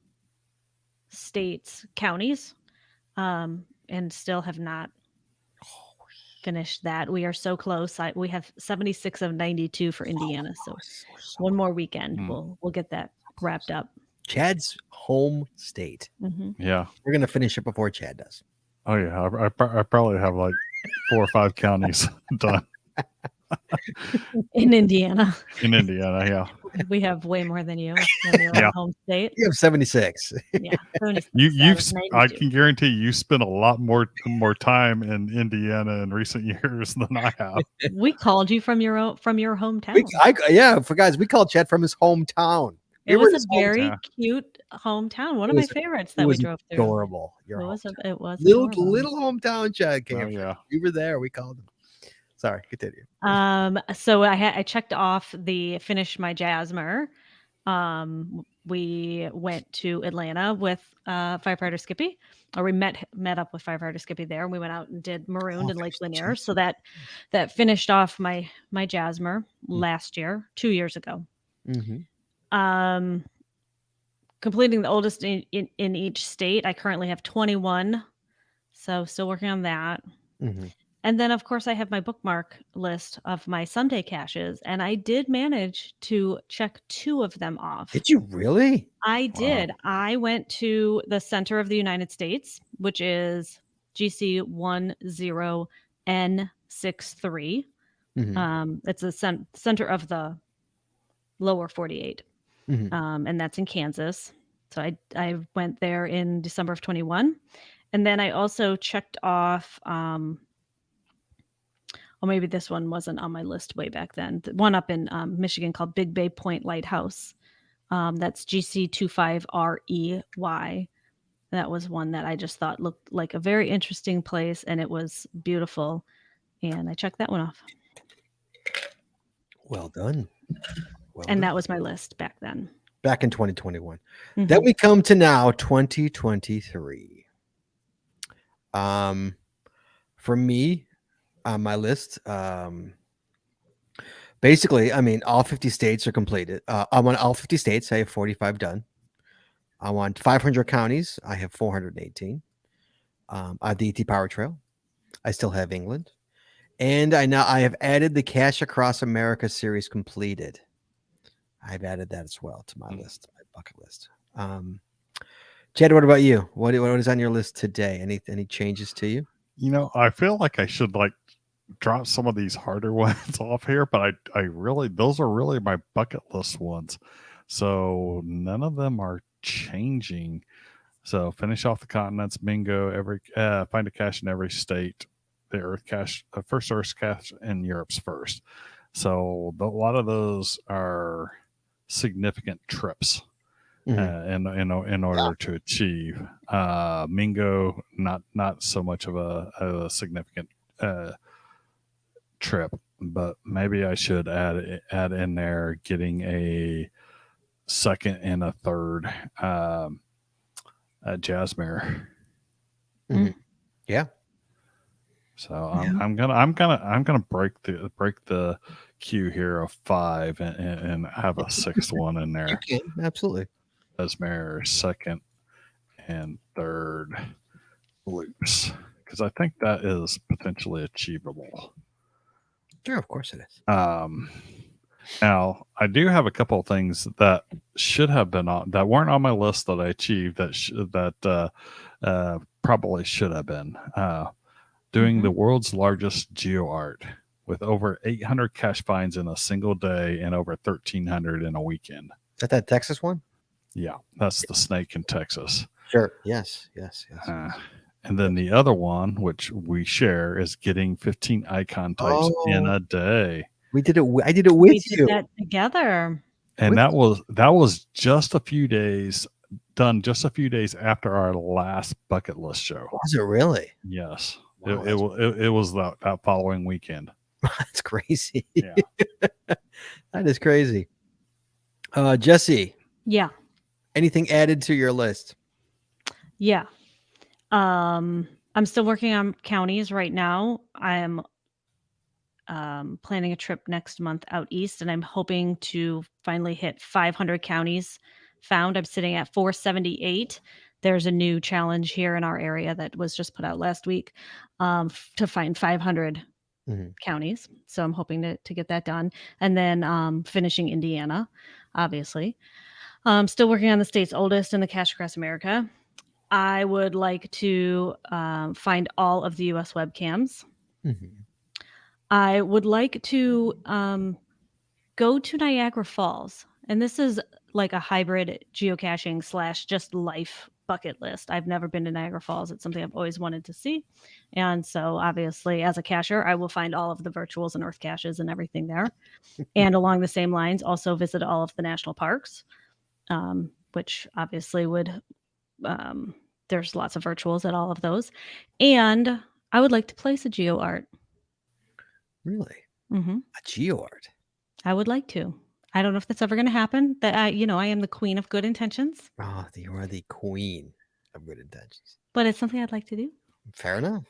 state's counties, and still have not finished that. We are so close. We have 76 of 92 for Indiana. So one more weekend, we'll get that wrapped up. Chad's home state. Yeah, we're gonna finish it before Chad does. Oh yeah, I probably have like 4 or 5 counties done in Indiana. In Indiana, yeah. We have way more than you in your home state. You have 76. Yeah, 76. I can guarantee you spent a lot more time in Indiana in recent years than I have. We called you from your hometown. We called Chad from his hometown. It was a very cute hometown. One of my favorites that we drove through. Adorable. It was little hometown Chad came. Yeah, we were there. We called him. Sorry, continue. So I checked off finish my Jasmer. We went to Atlanta with firefighter Skippy, or we met up with firefighter Skippy there, and we went out and did Marooned and Lake Lanier. So that finished off my Jasmer last year, 2 years ago. Completing the oldest in each state. I currently have 21, so still working on that. And then, of course, I have my bookmark list of my someday caches, and I did manage to check 2 of them off. Did you really? I did. I went to the center of the United States, which is GC10N63. It's the center of the lower 48, and that's in Kansas. So I went there in December of 21, and then I also checked off. Maybe this one wasn't on my list way back then. The one up in Michigan called Big Bay Point Lighthouse. That's GC25REY. That was one that I just thought looked like a very interesting place, and it was beautiful. And I checked that one off. Well done. That was my list back then. Back in 2021. Then we come to now, 2023. For me, on my list, basically, I mean, all 50 states are completed. I want all 50 states. I have 45 done. I want 500 counties. I have 418. I have the ET Power Trail. I still have England, and I have added the Cache Across America series completed. I've added that as well to my list, my bucket list. Chad, what about you? What is on your list today? Any changes to you? I feel like I should drop some of these harder ones off here, but I really, those are really my bucket list ones. So none of them are changing. So finish off the continents, bingo, find a cache in every state, the Earth cache, first Earth cache in Europe's first. So a lot of those are significant trips in order to achieve. Mingo, not so much of a significant trip, but maybe I should add in there getting a second and a third Jasmine. Yeah. So I'm gonna break the queue here of 5 and have a 6th one in You there can, absolutely. as Mayor's 2nd and 3rd loops, because I think that is potentially achievable. Sure, of course it is. Now, I do have a couple of things that should have been on that weren't on my list that I achieved that probably should have been. Doing the world's largest geo art with over 800 cache finds in a single day and over 1,300 in a weekend. Is that Texas one? Yeah, that's the snake in Texas. Sure. Yes. And then the other one, which we share, is getting 15 icon types in a day. We did it. I did it with We you. did that together. And that was just a few days done, just a few days after our last bucket list show. Was it really? Yes. Wow, It was that following weekend. That's crazy. Yeah. That is crazy. Jesse, Yeah. anything added to your list? Yeah. I'm still working on counties right now. I'm planning a trip next month out east, and I'm hoping to finally hit 500 counties found. I'm sitting at 478. There's a new challenge here in our area that was just put out last week to find 500 counties. So I'm hoping to get that done. And then finishing Indiana, obviously. Still working on the state's oldest and the cache across America. I would like to find all of the U.S. webcams. I would like to go to Niagara Falls. And this is like a hybrid geocaching / just life bucket list. I've never been to Niagara Falls. It's something I've always wanted to see. And so obviously as a cacher, I will find all of the virtuals and earth caches and everything there. And along the same lines, also visit all of the national parks, which obviously would, there's lots of virtuals at all of those. And I would like to place a geo art. Really? A geo art? I would like to. I don't know if that's ever going to happen. That I am the queen of good intentions. Oh, you are the queen of good intentions. But it's something I'd like to do. Fair enough.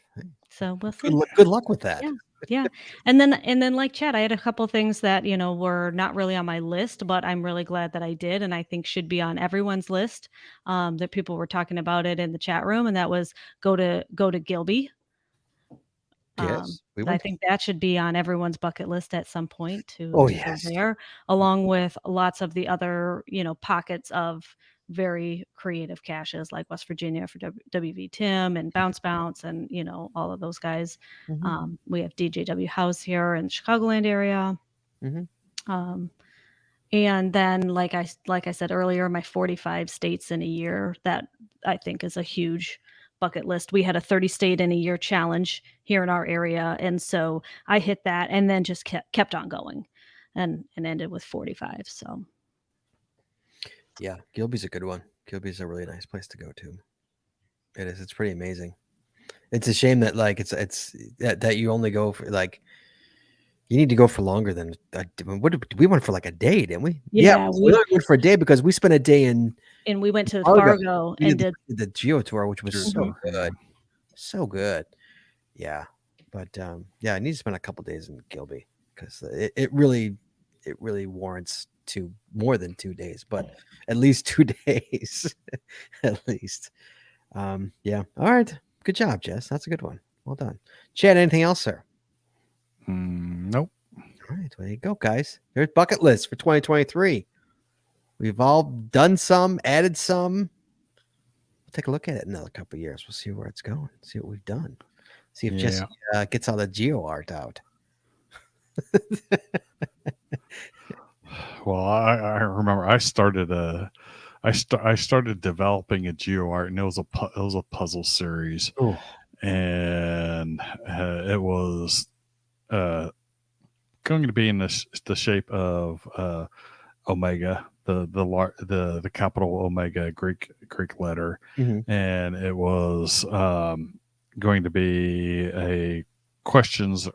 So we'll see. Good luck with that. Yeah. And then like Chad, I had a couple things that, were not really on my list, but I'm really glad that I did. And I think should be on everyone's list. That people were talking about it in the chat room. And that was go to Gilby. Yes. I think that should be on everyone's bucket list at some point to Oh, go yes. there, along with lots of the other, pockets of very creative caches like West Virginia for WV Tim and Bounce and, all of those guys. We have DJW House here in the Chicagoland area. And then like I said earlier, my 45 states in a year, that I think is a huge bucket list. We had a 30 state in a year challenge here in our area. And so I hit that and then just kept on going and ended with 45. So yeah, Gilby's a good one. Gilby's a really nice place to go to. It is. It's pretty amazing. It's a shame that like it's that you only go for like you need to go for longer than we went for like a day, didn't we? Yeah, we only went for a day because we spent a day in. And we went to Fargo and did the Geo Tour, which was so good, so good. Yeah, but yeah, I need to spend a couple days in Gilby because it really warrants more than 2 days, but at least 2 days, at least. Yeah. All right. Good job, Jess. That's a good one. Well done, Chad. Anything else, sir? Nope. All right. There you go, guys. There's bucket list for 2023. We've all done some, added some. We'll take a look at it in another couple of years. We'll see where it's going. See what we've done. See if Jesse gets all the geo art out. Well, I remember I started developing a geo art, and it was a puzzle series, and it was going to be in the shape of Omega, the capital Omega Greek letter, and it was going to be a questions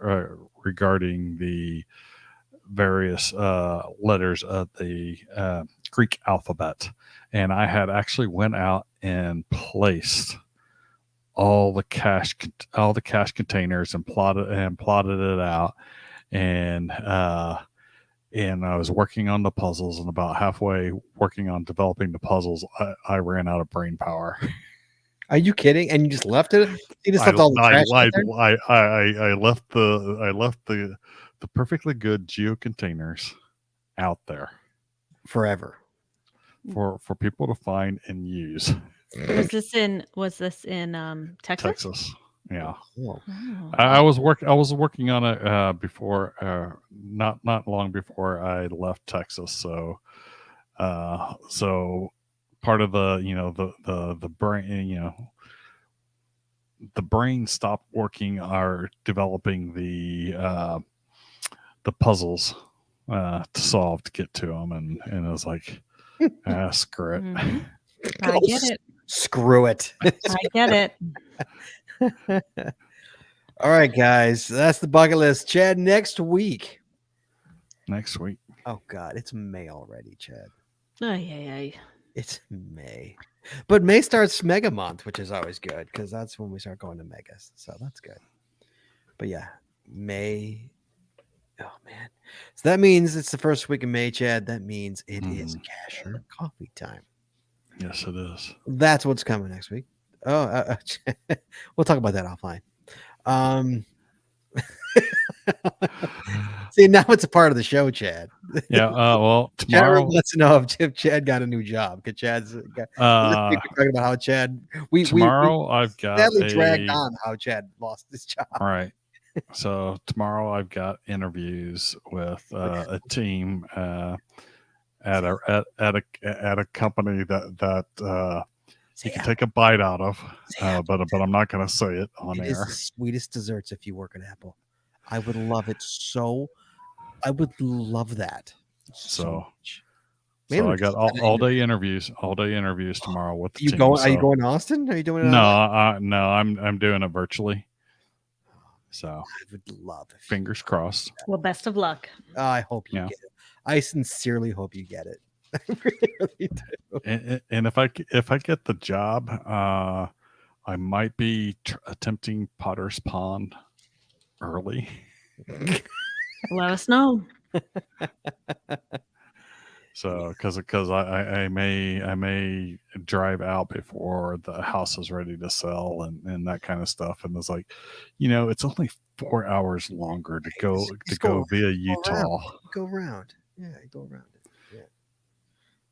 regarding the various letters of the Greek alphabet, and I had actually went out and placed all the cache containers and plotted it out, and and I was working on the puzzles, and about halfway working on developing the puzzles, I ran out of brain power. Are you kidding? And you just left it? You just I, left all the I, trash out I, there? I left the perfectly good geo containers out there Forever. for people to find and use. Was this in Texas? Texas, yeah. Oh. Oh, I was working on it before, not long before I left Texas. So part of the brain, the brain stopped working are developing the puzzles to solve to get to them, and it was like, screw it. Mhm. I get it. Screw it. I get it. All right, guys. That's the bucket list. Chad, next week. Next week. Oh, God. It's May already, Chad. Ay. It's May. But May starts Mega Month, which is always good because that's when we start going to Megas. So that's good. But yeah, May. Oh, man. So that means it's the first week of May, Chad. That means it is Casher Coffee time. Yes, it is. That's what's coming next week. Oh, we'll talk about that offline. See, now it's a part of the show, Chad. Yeah. Well, Chad tomorrow. wants to know if Chad got a new job. Because Chad's got, this week we're talking about how Chad. Tomorrow we I've got sadly dragged on how Chad lost his job. All right. So tomorrow I've got interviews with a team at a company that you can take a bite out of, but I'm not going to say it on It air. is the sweetest desserts if you work at Apple. I would love it so. I would love that so much. So I got all day interviews tomorrow with the team. Are you going to Austin? Are you doing it? No, no, I'm doing it virtually. So I would love it. Fingers crossed. Well, best of luck. I hope you get it. I sincerely hope you get it. I really do. And if I get the job, I might be attempting Potter's Pond early. Let us know. So, because I may drive out before the house is ready to sell and that kind of stuff, and it's like, it's only 4 hours longer to go via Utah. Go around, yeah, go around it, yeah.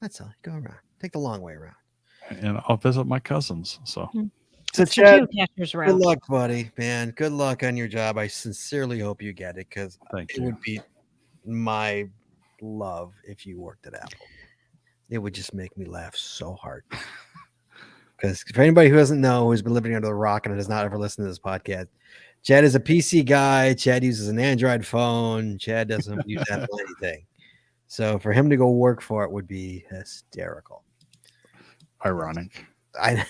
That's all. Go around. Take the long way around, and I'll visit my cousins. So, Chad, good luck, buddy, man. Good luck on your job. I sincerely hope you get it because it would be my love if you worked at Apple. It would just make me laugh so hard. Because for anybody who doesn't know, who's been living under the rock and has not ever listened to this podcast, Chad is a PC guy. Chad uses an Android phone. Chad doesn't use that for anything. So for him to go work for it would be hysterical. Ironic. I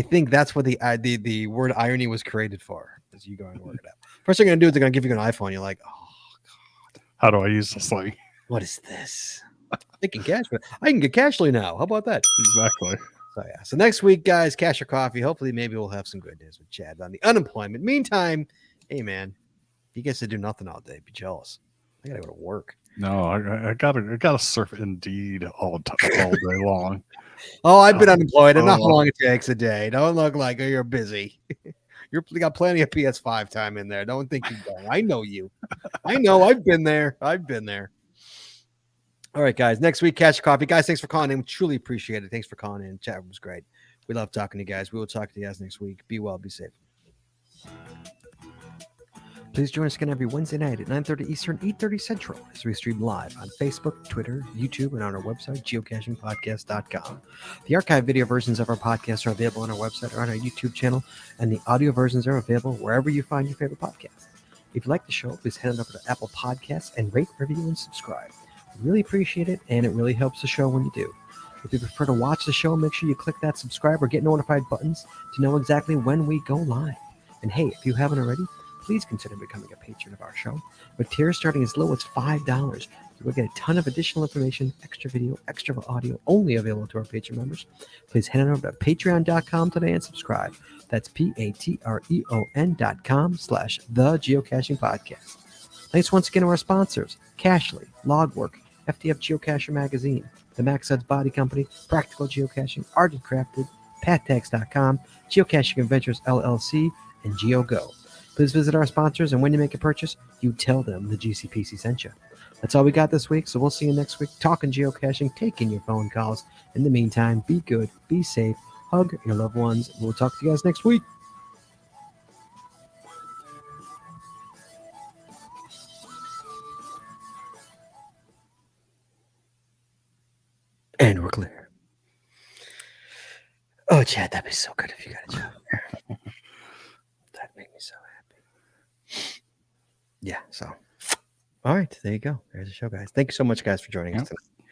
think that's what the word irony was created for. Is you going to work it out. First thing they're gonna do is they're gonna give you an iPhone. You're like, oh God, how do I use this thing? What is this? I can get Cashly now. How about that? Exactly. So yeah. So next week, guys, Cash or Coffee. Hopefully, maybe we'll have some good news with Chad on the unemployment. Meantime, hey man, he gets to do nothing all day. Be jealous. I gotta go to work. No, I gotta surf Indeed all day long. Oh, I've been unemployed. I know how long it takes a day. Don't look like you're busy. You got plenty of PS5 time in there. Don't think you don't. I know you. I know. I've been there. All right, guys. Next week, Cash Coffee. Guys, thanks for calling in. We truly appreciate it. Thanks for calling in. Chat was great. We love talking to you guys. We will talk to you guys next week. Be well. Be safe. Please join us again every Wednesday night at 9:30 Eastern, 8:30 Central as we stream live on Facebook, Twitter, YouTube, and on our website, geocachingpodcast.com. The archived video versions of our podcasts are available on our website or on our YouTube channel, and the audio versions are available wherever you find your favorite podcasts. If you like the show, please head on over to Apple Podcasts and rate, review, and subscribe. We really appreciate it, and it really helps the show when you do. If you prefer to watch the show, make sure you click that subscribe or get notified buttons to know exactly when we go live. And hey, if you haven't already, please consider becoming a patron of our show. With tiers starting as low as $5, you will get a ton of additional information, extra video, extra audio, only available to our patron members. Please head on over to patreon.com today and subscribe. That's patreon.com/the Geocaching Podcast. Thanks once again to our sponsors, Cashly, Logwork, FTF Geocacher Magazine, the Max Odds Body Company, Practical Geocaching, Art and Crafted, PatTags.com, Geocaching Adventures LLC, and GeoGo. Please visit our sponsors, and when you make a purchase, you tell them the GCPC sent you. That's all we got this week, so we'll see you next week talking geocaching, taking your phone calls. In the meantime, be good, be safe, hug your loved ones, and we'll talk to you guys next week. And we're clear. Oh, Chad, that'd be so good if you got a job there. That'd make me so happy. Yeah, so. All right, there you go. There's the show, guys. Thank you so much, guys, for joining us tonight.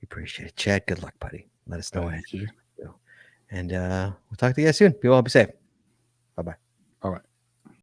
We appreciate it. Chad, good luck, buddy. Let us know. Thank you. And we'll talk to you guys soon. Be well, be safe. Bye-bye.